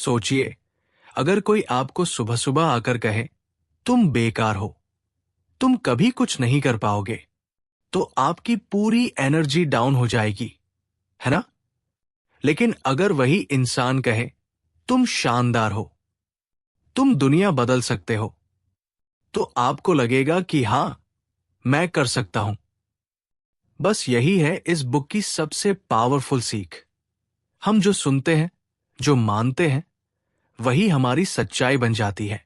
सोचिए, अगर कोई आपको सुबह सुबह आकर कहे तुम बेकार हो, तुम कभी कुछ नहीं कर पाओगे, तो आपकी पूरी एनर्जी डाउन हो जाएगी, है ना? लेकिन अगर वही इंसान कहे तुम शानदार हो, तुम दुनिया बदल सकते हो, तो आपको लगेगा कि हां, मैं कर सकता हूं। बस यही है इस बुक की सबसे पावरफुल सीख। हम जो सुनते हैं, जो मानते हैं, वही हमारी सच्चाई बन जाती है।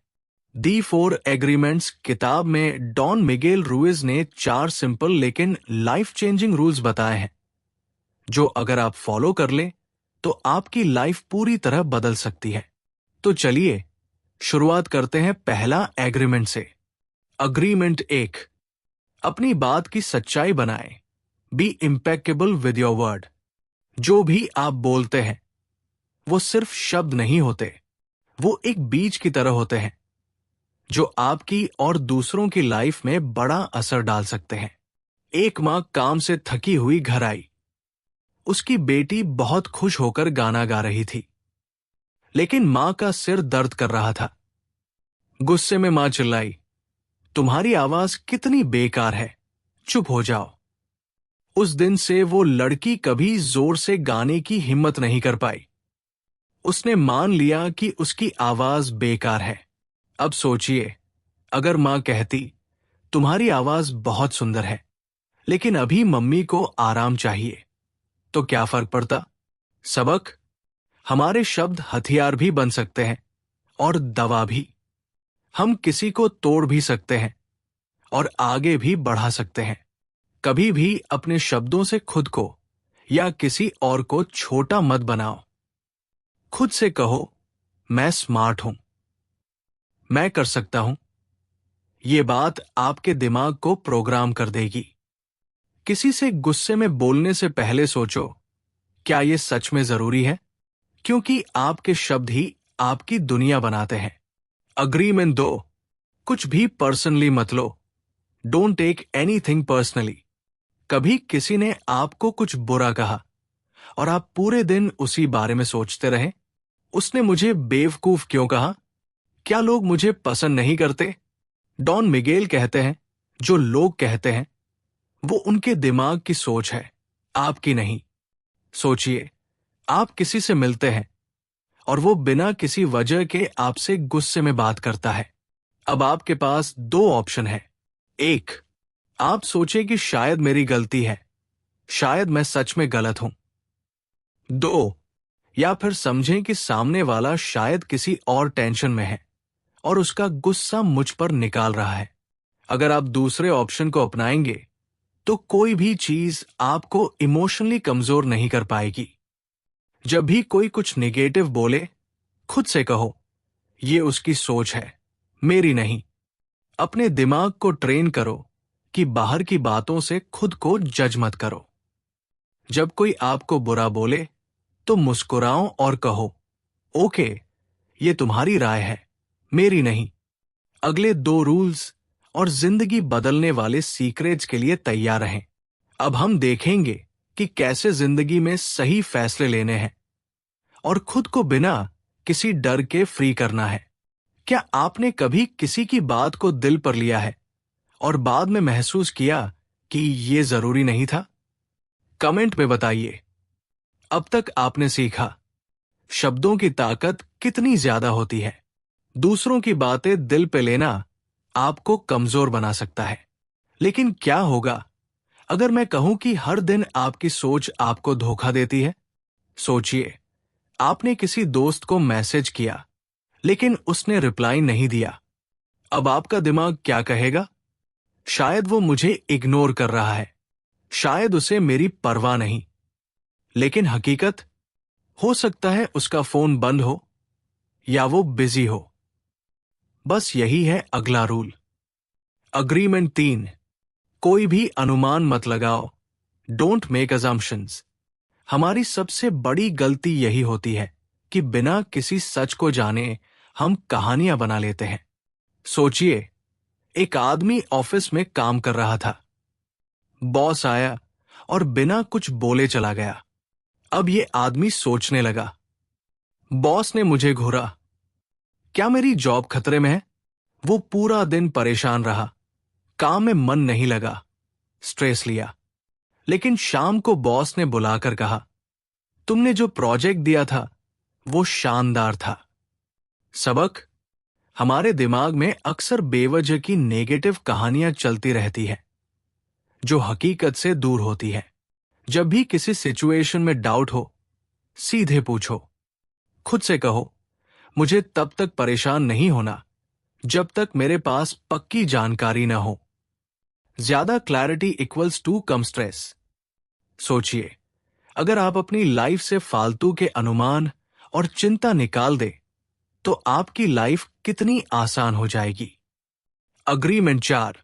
दी 4 एग्रीमेंट्स किताब में डॉन मिगेल रुइज ने 4 सिंपल लेकिन लाइफ चेंजिंग रूल्स बताए हैं, जो अगर आप फॉलो कर लें तो आपकी लाइफ पूरी तरह बदल सकती है। तो चलिए शुरुआत करते हैं पहला एग्रीमेंट से। अग्रीमेंट 1, अपनी बात की सच्चाई बनाएं। Be impeccable with your word. जो भी आप बोलते हैं वो सिर्फ शब्द नहीं होते, वो एक बीज की तरह होते हैं जो आपकी और दूसरों की लाइफ में बड़ा असर डाल सकते हैं। एक मां काम से थकी हुई घर आई। उसकी बेटी बहुत खुश होकर गाना गा रही थी, लेकिन मां का सिर दर्द कर रहा था। गुस्से में मां चिल्लाई, तुम्हारी आवाज कितनी बेकार है, चुप हो जाओ। उस दिन से वो लड़की कभी जोर से गाने की हिम्मत नहीं कर पाई। उसने मान लिया कि उसकी आवाज बेकार है। अब सोचिए, अगर मां कहती, तुम्हारी आवाज बहुत सुंदर है, लेकिन अभी मम्मी को आराम चाहिए, तो क्या फर्क पड़ता? सबक, हमारे शब्द हथियार भी बन सकते हैं और दवा भी। हम किसी को तोड़ भी सकते हैं और आगे भी बढ़ा सकते हैं। कभी भी अपने शब्दों से खुद को या किसी और को छोटा मत बनाओ। खुद से कहो, मैं स्मार्ट हूं, मैं कर सकता हूं। ये बात आपके दिमाग को प्रोग्राम कर देगी। किसी से गुस्से में बोलने से पहले सोचो, क्या यह सच में जरूरी है? क्योंकि आपके शब्द ही आपकी दुनिया बनाते हैं। अग्रीमेंट 2, कुछ भी पर्सनली मत लो। Don't take anything personally. कभी किसी ने आपको कुछ बुरा कहा और आप पूरे दिन उसी बारे में सोचते रहे, उसने मुझे बेवकूफ क्यों कहा? क्या लोग मुझे पसंद नहीं करते? डॉन मिगेल कहते हैं, जो लोग कहते हैं वो उनके दिमाग की सोच है, आपकी नहीं। सोचिए, आप किसी से मिलते हैं और वो बिना किसी वजह के आपसे गुस्से में बात करता है। अब आपके पास 2 ऑप्शन है। 1, आप सोचे कि शायद मेरी गलती है, शायद मैं सच में गलत हूं। 2, या फिर समझें कि सामने वाला शायद किसी और टेंशन में है और उसका गुस्सा मुझ पर निकाल रहा है। अगर आप दूसरे ऑप्शन को अपनाएंगे तो कोई भी चीज आपको इमोशनली कमजोर नहीं कर पाएगी। जब भी कोई कुछ नेगेटिव बोले, खुद से कहो, ये उसकी सोच है, मेरी नहीं। अपने दिमाग को ट्रेन करो कि बाहर की बातों से खुद को जज मत करो। जब कोई आपको बुरा बोले तो मुस्कुराओ और कहो, ओके, ये तुम्हारी राय है, मेरी नहीं। अगले 2 रूल्स और जिंदगी बदलने वाले सीक्रेट्स के लिए तैयार रहें। अब हम देखेंगे कि कैसे जिंदगी में सही फैसले लेने हैं और खुद को बिना किसी डर के फ्री करना है। क्या आपने कभी किसी की बात को दिल पर लिया है और बाद में महसूस किया कि ये जरूरी नहीं था? कमेंट में बताइए। अब तक आपने सीखा, शब्दों की ताकत कितनी ज्यादा होती है। दूसरों की बातें दिल पे लेना आपको कमजोर बना सकता है। लेकिन क्या होगा अगर मैं कहूं कि हर दिन आपकी सोच आपको धोखा देती है? सोचिए, आपने किसी दोस्त को मैसेज किया, लेकिन उसने रिप्लाई नहीं दिया। अब आपका दिमाग क्या कहेगा? शायद वो मुझे इग्नोर कर रहा है, शायद उसे मेरी परवाह नहीं। लेकिन हकीकत, हो सकता है उसका फोन बंद हो या वो बिजी हो। बस यही है अगला रूल। अग्रीमेंट 3, कोई भी अनुमान मत लगाओ। Don't make assumptions. हमारी सबसे बड़ी गलती यही होती है कि बिना किसी सच को जाने हम कहानियां बना लेते हैं। सोचिए, एक आदमी ऑफिस में काम कर रहा था। बॉस आया और बिना कुछ बोले चला गया। अब ये आदमी सोचने लगा, बॉस ने मुझे घूरा। क्या मेरी जॉब खतरे में है? वो पूरा दिन परेशान रहा, काम में मन नहीं लगा, स्ट्रेस लिया। लेकिन शाम को बॉस ने बुलाकर कहा, तुमने जो प्रोजेक्ट दिया था वो शानदार था। सबक, हमारे दिमाग में अक्सर बेवजह की नेगेटिव कहानियां चलती रहती है जो हकीकत से दूर होती है। जब भी किसी सिचुएशन में डाउट हो, सीधे पूछो। खुद से कहो, मुझे तब तक परेशान नहीं होना जब तक मेरे पास पक्की जानकारी न हो। ज्यादा क्लैरिटी इक्वल्स टू कम स्ट्रेस। सोचिए, अगर आप अपनी लाइफ से फालतू के अनुमान और चिंता निकाल दे तो आपकी लाइफ कितनी आसान हो जाएगी। अग्रीमेंट 4,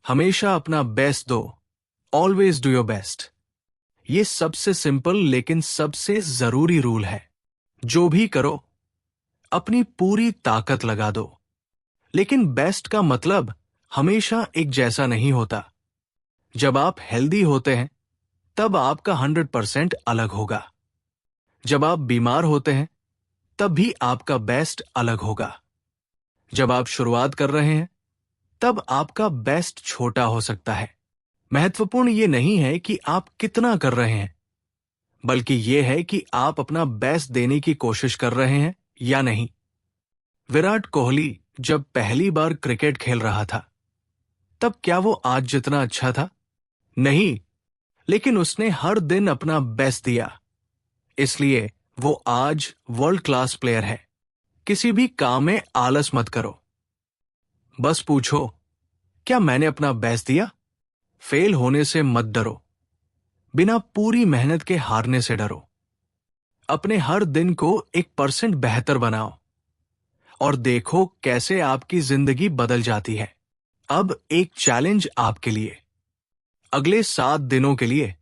हमेशा अपना बेस्ट दो। Always do your best. ये सबसे सिंपल लेकिन सबसे जरूरी रूल है। जो भी करो, अपनी पूरी ताकत लगा दो। लेकिन बेस्ट का मतलब हमेशा एक जैसा नहीं होता। जब आप हेल्दी होते हैं तब आपका 100% अलग होगा। जब आप बीमार होते हैं तब भी आपका बेस्ट अलग होगा। जब आप शुरुआत कर रहे हैं तब आपका बेस्ट छोटा हो सकता है। महत्वपूर्ण ये नहीं है कि आप कितना कर रहे हैं, बल्कि यह है कि आप अपना बेस्ट देने की कोशिश कर रहे हैं या नहीं। विराट कोहली जब पहली बार क्रिकेट खेल रहा था तब क्या वो आज जितना अच्छा था? नहीं, लेकिन उसने हर दिन अपना बेस्ट दिया, इसलिए वो आज वर्ल्ड क्लास प्लेयर है। किसी भी काम में आलस मत करो। बस पूछो, क्या मैंने अपना बेस्ट दिया? फेल होने से मत डरो। बिना पूरी मेहनत के हारने से डरो। अपने हर दिन को 1% बेहतर बनाओ और देखो कैसे आपकी जिंदगी बदल जाती है। अब एक चैलेंज आपके लिए। अगले 7 दिनों के लिए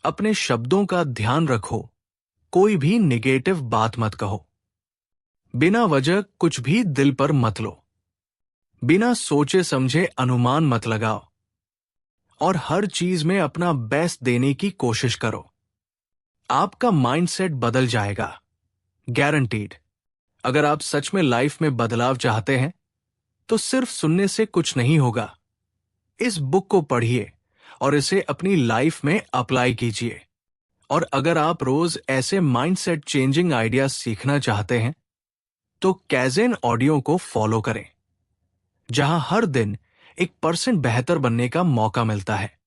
अपने शब्दों का ध्यान रखो। कोई भी निगेटिव बात मत कहो। बिना वजह कुछ भी दिल पर मत लो। बिना सोचे समझे अनुमान मत लगाओ और हर चीज में अपना बेस्ट देने की कोशिश करो। आपका माइंडसेट बदल जाएगा, गारंटीड। अगर आप सच में लाइफ में बदलाव चाहते हैं तो सिर्फ सुनने से कुछ नहीं होगा। इस बुक को पढ़िए और इसे अपनी लाइफ में अप्लाई कीजिए। और अगर आप रोज ऐसे माइंडसेट चेंजिंग आइडियाज सीखना चाहते हैं तो कैज़ेन ऑडियो को फॉलो करें, जहां हर दिन 1% बेहतर बनने का मौका मिलता है।